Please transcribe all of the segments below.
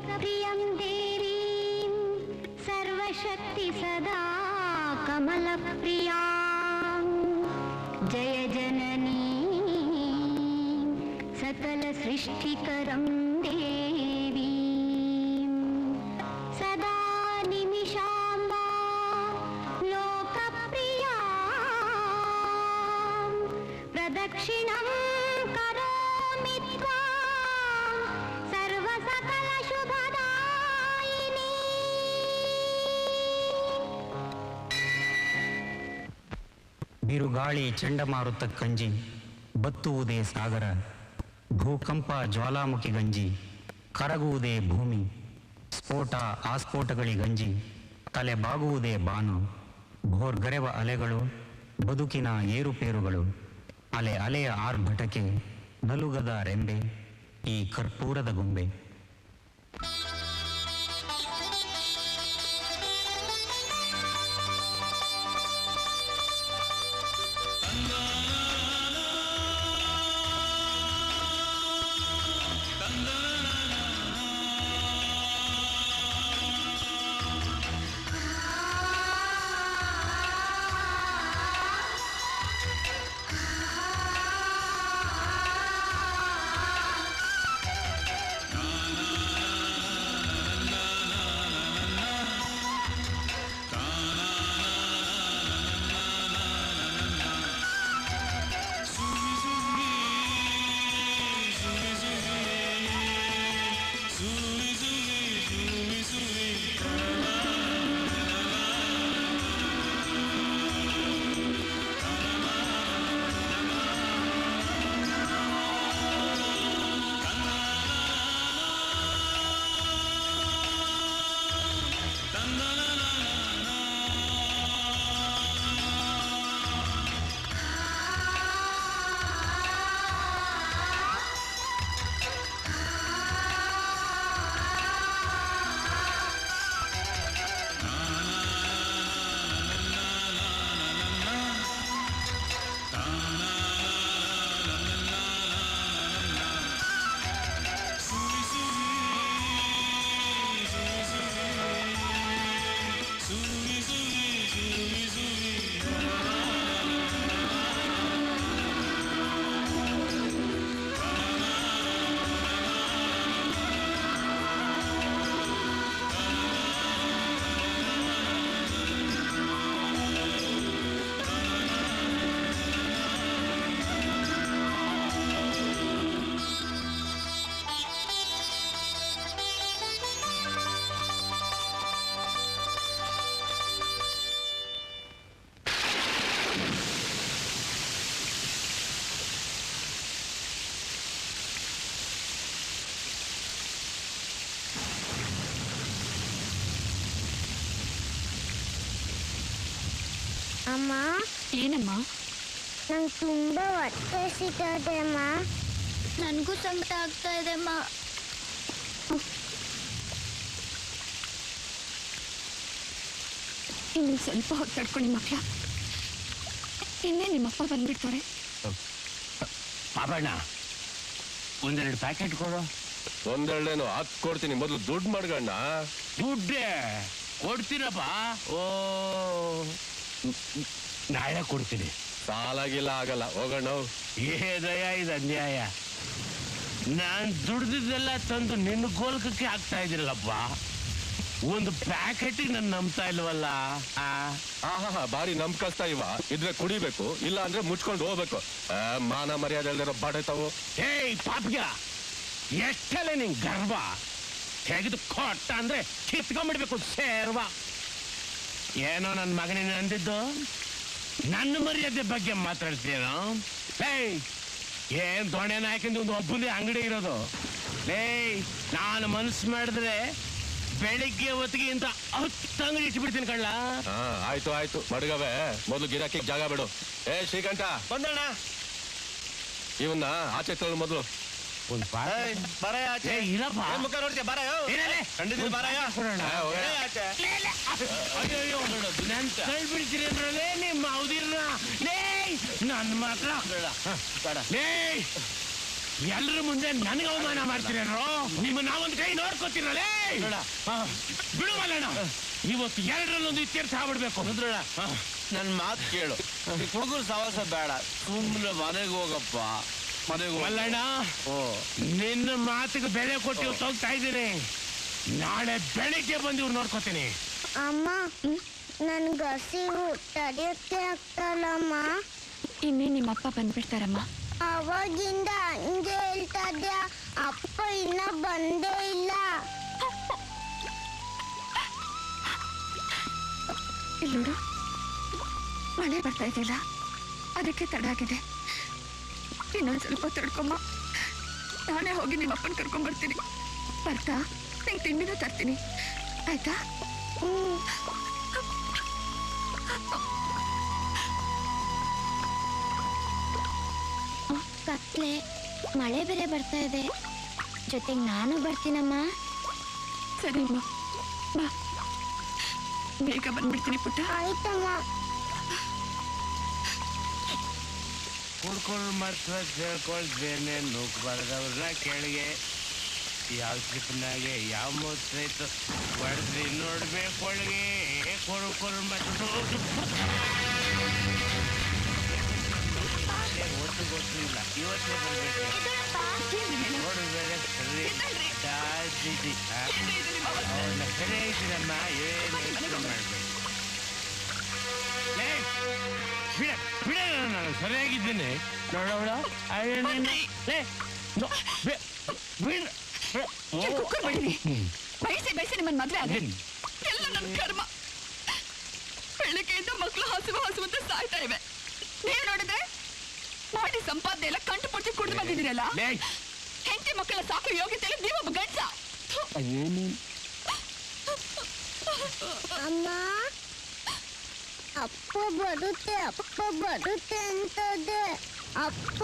प्रियं देवीं सर्वशक्ति सदा कमलप्रियां जय जननी सकल सृष्टिकरं देवीं सदा निमिषाम्बा लोकप्रियां प्रदक्षिणं करोमि त्वां सर्वसकल शुभदायिनी। ಬಿರುಗಾಳಿ ಚಂಡಮಾರುತ ಕಂಜಿ ಬತ್ತುವುದೇ ಸಾಗರ ಭೂಕಂಪ ಜ್ವಾಲಾಮುಖಿ ಗಂಜಿ ಕರಗುವುದೇ ಭೂಮಿ ಸ್ಫೋಟ ಆಸ್ಫೋಟಗಳಿಗಂಜಿ ತಲೆ ಬಾಗುವುದೇ ಬಾನು ಭೋರ್ಗರೆವ ಅಲೆಗಳು ಬದುಕಿನ ಏರುಪೇರುಗಳು ಅಲೆ ಅಲೆಯ ಆರ್ಭಟಕ್ಕೆ ನಲುಗದ ರೆಂಬೆ ಈ ಕರ್ಪೂರದ ಗೊಂಬೆ. ಅಮ್ಮ ಏನಮ್ಮ? ನಂಗೆ ತುಂಬಾ ಹೊಟ್ಟೆ ಸಿಗ್ತದೆ ಅಮ್ಮ. ನನಗೂ ಸಂಕಟ ಆಗ್ತಾ ಇದೆ ಅಮ್ಮ. ಇನ್ನು ಸ್ವಲ್ಪ ಹೊತ್ತು ತಡ್ಕೊಳ್ಳಿ ಮಕ್ಕಳ, ಇನ್ನೇ ನಿಮ್ಮಪ್ಪ ಬಂದ್ಬಿಡ್ತಾರೆ. ಪಾಪಣ್ಣ ಒಂದೆರಡು ಪ್ಯಾಕೆಟ್ ಕೊಡು. ಒಂದೆರಡೇನು ಹಾಕ್ ಕೊಡ್ತೀನಿ, ಮೊದಲು ದುಡ್ಡು ಮಾಡ್ಗಣ್ಣ. ದುಡ್ಡೇ ಕೊಡ್ತೀರಪ್ಪ? ಓ ನಾಳೆ ಕೊಡ್ತೀನಿ. ಸಾಲಾಗಿಲ್ಲ ಆಗಲ್ಲ, ಹೋಗೋಣ. ಏದಯ್ಯ ಇದು ಅನ್ಯಾಯ. ನಾನು ದುಡ್ದಿದ್ದೆಲ್ಲ ತಂದು ನಿನ್ನ ಗೋಲ್ಕಕ್ಕೆ ಹಾಕ್ತಾ ಇದ್ದಿಲ್ಲಪ್ಪ. ಒಂದು ಪ್ಯಾಕೆಟಿಗೆ ನಾನು ನಂಬ್ತಾ ಇಲ್ವಲ್ಲ. ಬಾರಿ ನಂಬ್ಕಸ್ತಾ ಇವ. ಇದ್ರೆ ಕುಡಿಬೇಕು, ಇಲ್ಲ ಅಂದ್ರೆ ಮುಚ್ಕೊಂಡು ಹೋಗ್ಬೇಕು. ಮಾನ ಮರ್ಯಾದೆ ಇಲ್ದಿರೋ ಬಡತಾವು. ಏಯ್ ಪಾಪ್ಗ, ಎಷ್ಟೆಲ್ಲ ನಿಂಗೆ ಗರ್ವ. ತೆಗೆದು ಕೊಟ್ಟ ಅಂದ್ರೆ ಕಿತ್ಕೊಂಡ್ಬಿಡ್ಬೇಕು ಸೇರ್ವ. ಏನೋ ನನ್ನ ಮಗನಿಗೆ ಅಂದಿದ್ದು, ನನ್ನ ಮರ್ಯಾದೆ ಬಗ್ಗೆ ಮಾತಾಡ್ತೀನೋ? ಏಯ್ ಏನ್ ದೊಣ್ಣೆ ನಾಯಕಿಂದ ಒಂದು ಒಬ್ಬನೇ ಅಂಗಡಿ ಇರೋದು. ಏಯ್ ನಾನು ಮನಸ್ಸು ಮಾಡಿದ್ರೆ ಬೆಳಿಗ್ಗೆ ಹೊತ್ತಿಗೆ ಇಂತ 10 ಅಂಗಡಿ ಇಟ್ಬಿಡ್ತೀನಿ ಕಳ್ಳ. ಆಯ್ತು ಆಯ್ತು ಮಡ್ಗವೆ, ಮೊದಲು ಗಿರಾಕಿಗೆ ಜಾಗ ಬಿಡು. ಶ್ರೀಕಂಠ ಬಂದಣ್ಣ, ಇವನ್ನ ಆಚೆ ತಗೊಳ್ಳು ಮೊದಲು. ಒಂದು ಬರ ಆಚೆ. ಇರಪ್ಪ ಮುಖ ನೋಡ್ತೀಯ, ಬರ ಖಂಡಿತ ಬರಯ್ಯ. ಬಿಡ್ತೀರಿ ಅಂದ್ರೆ ನಿಮ್ಮ ಹೌದಿರ ನನ್ನ ಮಾತ್ರ ಎಲ್ಲರ ಮುಂದೆ ನನಗೆ ಅವಮಾನ ಮಾಡ್ತೀರೇನೋ ನಿಮ್ಮ ನಾವೊಂದು ಕೈ ನೋಡ್ಕೋತೀರಲ್ಲೇ ಬಿಡು ಮಲ್ಲಣ್ಣ ಇವತ್ತು ಎರಡರಲ್ಲೊಂದು ಇತ್ಯರ್ಥ ಆಗ್ಬಿಡ್ಬೇಕು ನನ್ನ ಮಾತು ಕೇಳು ಹುಡುಗರು ಸವಾಸ ಬೇಡ ಸುಮ್ಮನೆ ಮನೆಗೆ ಹೋಗಪ್ಪ ಮನೆಗೆ ಮಲ್ಲಣ್ಣ ನಿನ್ನ ಮಾತಿಗೆ ಬೆಲೆ ಕೊಟ್ಟು ಇವತ್ತು ಹೋಗ್ತಾ ಇದ್ದೀನಿ ನಾಳೆ ಬೆಳಿಗ್ಗೆ ಬಂದು ಇವ್ರು ನೋಡ್ಕೋತೀನಿ ಅಮ್ಮ ನನ್ಗೆ ಹಸಿವು ತಡೆಯೋಕ್ಕೆ ಆಗ್ತಲ್ಲಮ್ಮ. ಇನ್ನೇ ನಿಮ್ಮಪ್ಪ ಬಂದ್ಬಿಡ್ತಾರಮ್ಮ. ಅವಾಗಿಂದ ಹಂಗೆ ಹೇಳ್ತಾ ಇದ್ದೆ, ಅಪ್ಪ ಇನ್ನ ಬಂದೇ ಇಲ್ಲ. ಇಲ್ಲೋಡು, ಮಳೆ ಬರ್ತಾ ಇದೆಯಲ್ಲ, ಅದಕ್ಕೆ ತಡ ಆಗಿದೆ. ಇನ್ನೊಂದು ಸ್ವಲ್ಪ ತಡ್ಕೊಮ್ಮ, ನಾನೇ ಹೋಗಿ ನಿಮ್ಮ ಅಪ್ಪನ ಕರ್ಕೊಂಡ್ಬರ್ತೀನಿ. ಬರ್ತಾ ನಂಗೆ ತಿಂಡಿನೂ ತರ್ತೀನಿ, ಆಯ್ತಾ? ಕತ್ಲೆ, ಮಳೆ ಬೇರೆ ಬರ್ತಾ ಇದೆ, ಜೊತೆಗೆ ನಾನು ಬರ್ತೀನಮ್ಮ. ಸರಿಮ್ಮ, ಬಾ, ಬೇಗ ಬಂದ್ಬಿಡ್ತೀನಿ ಪುಟ್ಟ. ಆಯ್ತಮ್ಮ. ಕುಡ್ಕೊಂಡು ಮಾತ್ರ ಕೇಳ್ಕೊಳ್ತೇನೆ, ನುಗ್ಬಾರ್ದವ್ರನ್ನ ಕೆಳಗೆ ಯಾವ ಟ್ರಿಪ್ನಾಗೆ ಯಾವ ಮೂತ್ರೈತು ಹೊಡೆದ್ರಿ ನೋಡ್ಬೇಕು ಒಳಗೆ ಕೊಡ್ಕೊಂಡು ಮಾತ್ರ ಒಟ್ಟು ಗೊತ್ತಿಲ್ಲ, ಇವತ್ತೇ ಬರ್ಬೇಕು ನೋಡು ಬೇರೆ ಸರಿ ಅವ್ರನ್ನ ಸರಿ ಐತಿನಮ್ಮ, ಏನು ಮಾಡ್ಬೇಕು ಬಿಡ ನಾನು ಸರಿಯಾಗಿದ್ದೀನಿ ನೋಡೋಣ. ಬಯಸಿ ಬಯಸಿ ನಿಮ್ಮನ್ನ ಮದ್ವೆ ಆದ್ರೆ ಎಲ್ಲ ನನ್ನ ಕರ್ಮ. ಬೆಳಗ್ಗೆಯಿಂದ ಮಕ್ಕಳು ಹಸುವಂತ ಸಾಯ್ತಾ ಇವೆ. ನೀವು ನೋಡಿದ್ರೆ ಮಾಡಿ ಸಂಪಾದನೆ ಎಲ್ಲ ಕಂಟು ಪುಟ್ಟಿ ಕುಡಿದು ಬಂದಿದ್ದೀರಲ್ಲ. ಹೆಂಡತಿ ಮಕ್ಕಳ ಸಾಕು ಯೋಗ್ಯತೆ ನೀವೊಬ್ಬ ಗಂಡ. ಅಮ್ಮ, ಅಪ್ಪ ಬರುತ್ತೆ ಅಂತದೆ. ಅಪ್ಪ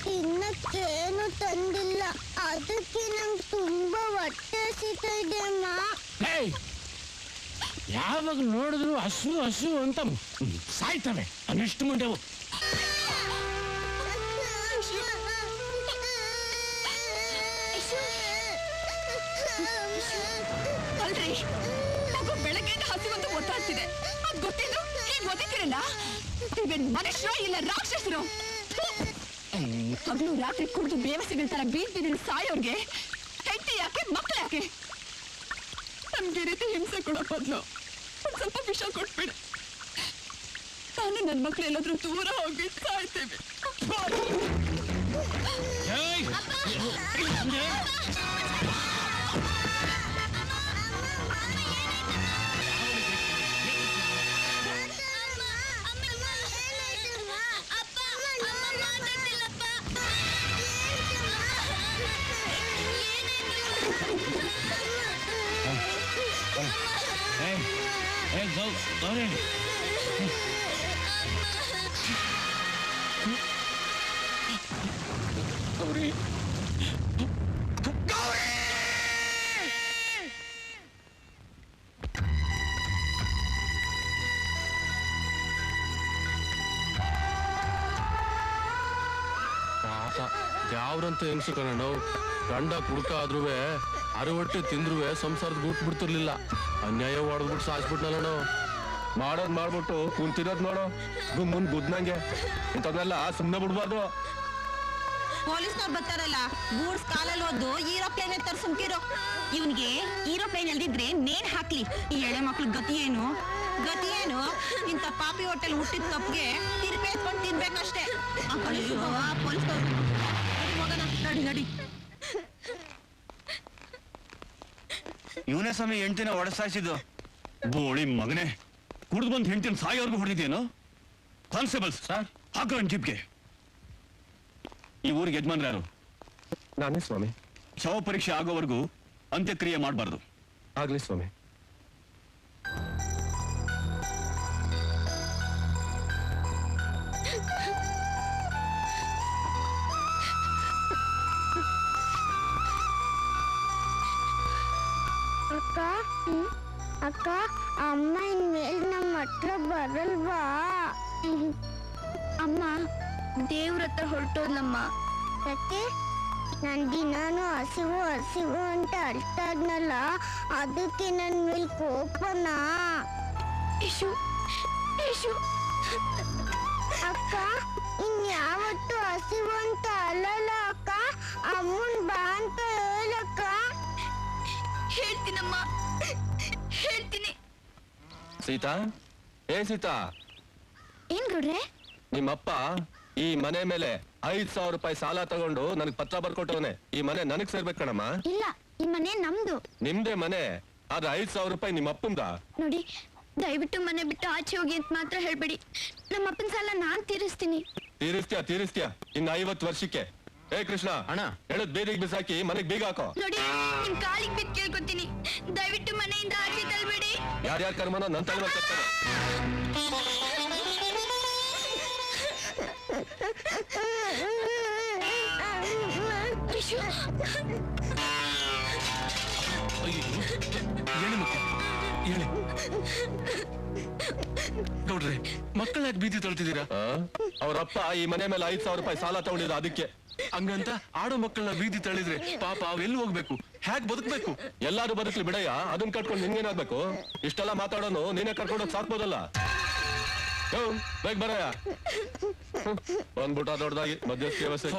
ತಿನ್ನಕ್ಕೇನು ತಂದಿಲ್ಲ, ಅದಕ್ಕೆ ನಂಗೆ ತುಂಬಾ ಹೊಟ್ಟೆ ಹಸಿತಾ ಇದೆ ಅಮ್ಮ. ಯಾವಾಗ ನೋಡಿದ್ರು ಹಸು ಅಂತ ಸಾಯ್ತವೆ ಅನಿಷ್ಟು ಮುಂಡೆವು. ಅಲ್ರಿ, ಮಗು ಬೆಳಗ್ಗೆಯಿಂದ ಹಸಿವಂತ ಒತ್ತಾಡ್ತಿದೆ, ಅದ್ ಗೊತ್ತಿದ್ದು ಹೀಗೆ ಓದಿತಿರಲ್ಲ. ಇವೇನ್ ಮನುಷ್ಯರು ಇಲ್ಲ ರಾಕ್ಷಸರು? ಹಗಲು ರಾತ್ರಿ ಕುಡಿದು ಬೇವಸಿಗಳ ತರ ಬೀದಿನ ಸಾಯೋರ್ಗೆ ಹೆಂಡತಿ ಯಾಕೆ, ಮಕ್ಕಳು ಯಾಕೆ? ನಮ್ಗೆ ರೀತಿ ಹಿಂಸೆ ಕೊಡೋ ಬದಲು ಒಂದ್ ಸ್ವಲ್ಪ ವಿಷ ಕೊಟ್ಬಿಡಿ. ನಾನು ನನ್ನ ಮಕ್ಳು ಎಲ್ಲಾದ್ರೂ ದೂರ ಹೋಗಿ ಸಾಯ್ತೇವೆ. ಯಾವ್ರಂತ ಹೆಂಗ್ಸು ಕಣ, ಗಂಡ ಕುಡ್ಕ ಆದ್ರೂ ಅರವಟ್ಟೆ ತಿಂದ್ರು ಸಂಸಾರದ ಗೂಟ್ ಬಿಡ್ತಿರ್ಲಿಲ್ಲ. ಅನ್ಯಾಯ ಹೊಡೆದ್ಬಿಟ್ಟು ಸಾಯಿಸ್ಬಿಟ್ನಲ್ಲ. ಮಾಡೋದ್ ಮಾಡ್ಬಿಟ್ಟು ಕುಂತಿರೋದ್ ನೋಡು, ಗುಮ್ಮನ್ ಗುದ್ನಂಗೆ. ಇಂಥದ್ನೆಲ್ಲ ಸುಮ್ನೆ ಬಿಡ್ಬಾರ್ದು. ಪೊಲೀಸ್ನವ್ರು ಬರ್ತಾರಲ್ಲ, ಗೂಡ್ಸ್ ಕಾಲಲ್ಲಿ ಹೋದ್ದು ಏರೋಪ್ಲೇನ್ ತರ ಸುಮ್ಕಿರೋ. ಇವನ್ಗೆ ಏರೋಪ್ಲೇನ್ ಎಲ್ದಿದ್ರೆ ನೇಣ್ ಹಾಕ್ಲಿ. ಈ ಎಳೆ ಮಕ್ಳು ಗತಿ ಏನು? ಇಂಥ ಪಾಪಿ ಹೋಟೆಲ್ ಹುಟ್ಟಿದ ತಪ್ಪಿಗೆ ತಿರ್ಪೆ ಎತ್ಕೊಂಡು ತಿನ್ಬೇಕಷ್ಟೇ. ನಡಿ. ಇವನೇ ಸ್ವಾಮಿ ಹೆಂಡ್ತಿನ ಹೊಡೆಸಾಯಿಸಿದ್ದು. ಬೋಳಿ ಮಗನೇ, ಕುಡಿದು ಬಂದು ಹೆಂಡ್ತಿನ ಸಾಯೋರ್ಗು ಹೊಡೆದಿದ್ದೇನು? ಕಾನ್ಸ್ಟೇಬಲ್ಸ್ ಸರ್, ಹಾಕೋ ಜೀಪ್ಗೆ. ಈ ಊರಿಗೆ ಯಜಮಾನ್ರು ಯಾರು? ನಾನೇ ಸ್ವಾಮಿ. ಶವ ಪರೀಕ್ಷೆ ಆಗೋವರೆಗೂ ಅಂತ್ಯಕ್ರಿಯೆ ಮಾಡಬಾರ್ದು. ಆಗ್ಲಿ ಸ್ವಾಮಿ. ಅಕ್ಕ, ಅಮ್ಮ ಇನ್ಮೇಲೆ ನಮ್ಮ ಹತ್ರ ಬರಲ್ವಾ? ಅಮ್ಮ ದೇವ್ರ ಹತ್ರ ಹೊರಟೋದ್ಲಮ್ಮ. ಯಾಕೆ? ನಾನು ದಿನಾನು ಹಸಿವು ಹಸಿವು ಅಂತ ಅಳ್ತಾ ಇದ್ನಲ್ಲ, ಅದಕ್ಕೆ ನನ್ನ ಮೇಲೆ ಕೋಪನಾ? ಇಶು ಇಶು ಅಕ್ಕ ಇನ್ಯಾವತ್ತು ಹಸಿವು ಅಂತ ಅಲ್ಲಲ್ಲ ಅಕ್ಕ. ಅಮ್ಮನ್ ಬಾ ಅಂತ ಹೇಳಕ್ಕ. ಹೇಳ್ತೀನಮ್ಮ, ಹೇಳ್ತೀನಿ. ಸೀತಾ, ಏ ಸೀತಾ, ಏನ್ ಗೌಡ್ರೆ? ನಿಮ್ಮಪ್ಪ ಈ ಮನೆ ಮೇಲೆ 5,000 ರೂಪಾಯಿ ಸಾಲ ತಗೊಂಡು ನನಗೆ ಪತ್ರ ಬರ್ಕೊಟ್ಟವನೆ. ಈ ಮನೆ ನನಗ್ ಸೇರ್ಬೇಕು ಕಣಮ್ಮ. ಇಲ್ಲ, ಈ ಮನೆ ನಮ್ದು. ನಿಮ್ದೇ ಮನೆ, ಆದ್ರೆ 5,000 ರೂಪಾಯಿ ನಿಮ್ಮ ಅಪ್ಪಂದ. ನೋಡಿ, ದಯವಿಟ್ಟು ಮನೆ ಬಿಟ್ಟು ಆಚೆ ಹೋಗಿ ಅಂತ ಮಾತ್ರ ಹೇಳ್ಬೇಡಿ. ನಮ್ಮ ಅಪ್ಪನ ಸಾಲ ನಾನ್ ತೀರಿಸ್ತೀನಿ. ತೀರಿಸ್ತೀಯ ಇನ್ನು 50 ವರ್ಷಕ್ಕೆ. ಏ ಕೃಷ್ಣ ಅಣ್ಣ. ಹೇಳದ್ ಬೀದಿಗೆ ಬಿಸಾಕಿ ಮನೆಗ್ ಬೀಗ ಹಾಕೋ. ನೋಡಿ, ನಿಮ್ ಕಾಲಿಗೆ ಬಿದ್ದು ಕೇಳ್ಕೊತೀನಿ, ದಯವಿಟ್ಟು ಮನೆಯಿಂದ ಆಚೆ ತಳ್ಬೇಡಿ. ಯಾರ್ಯಾರ ಕರ್ಮನ ನನ್ ತಳ್ಬೇಕಾಗ್ತದೆ. ಇಶು, ಹೇಳಿ ಮುಖ್ಯ, ಹೇಳಿ ಗೌಡ್ರೆ, ಮಕ್ಕಳ ಯಾಕೆ ಬೀದಿ ತೊಳ್ತಿದ್ದೀರಾ? ಅವ್ರಪ್ಪ ಈ ಮನೆ ಮೇಲೆ 5,000 ರೂಪಾಯಿ ಸಾಲ ತಗೊಂಡಿದ್ರು, ಅದಕ್ಕೆ. ಹಂಗಂತ ಆಡೋ ಮಕ್ಕಳನ್ನ ಬೀದಿ ತಳ್ಳಿದ್ರೆ ಪಾಪ ಅವೆಲ್ಲಿ ಹೋಗ್ಬೇಕು, ಹ್ಯಾಕ್ ಬದುಕ್ಬೇಕು? ಎಲ್ಲಾರು ಬದುಕ್ಲಿ ಬಿಡಯ್ಯ, ಅದನ್ನ ಕಟ್ಕೊಂಡು ನಿನ್ಗೇನಾಗ್ಬೇಕು? ಇಷ್ಟೆಲ್ಲ ಮಾತಾಡೋನು ನೀನೇ ಕರ್ಕೊಂಡೋಗ್ ಸಾಕ್ಬೋದಲ್ಲ. ಬೇಗ ಬರಯ್ಯ. ಬಂದ್ಬಿಟ್ಟ ದೊಡ್ಡದಾಗಿ ಮಧ್ಯಸ್ಥಿ ವ್ಯವಸ್ಥೆ.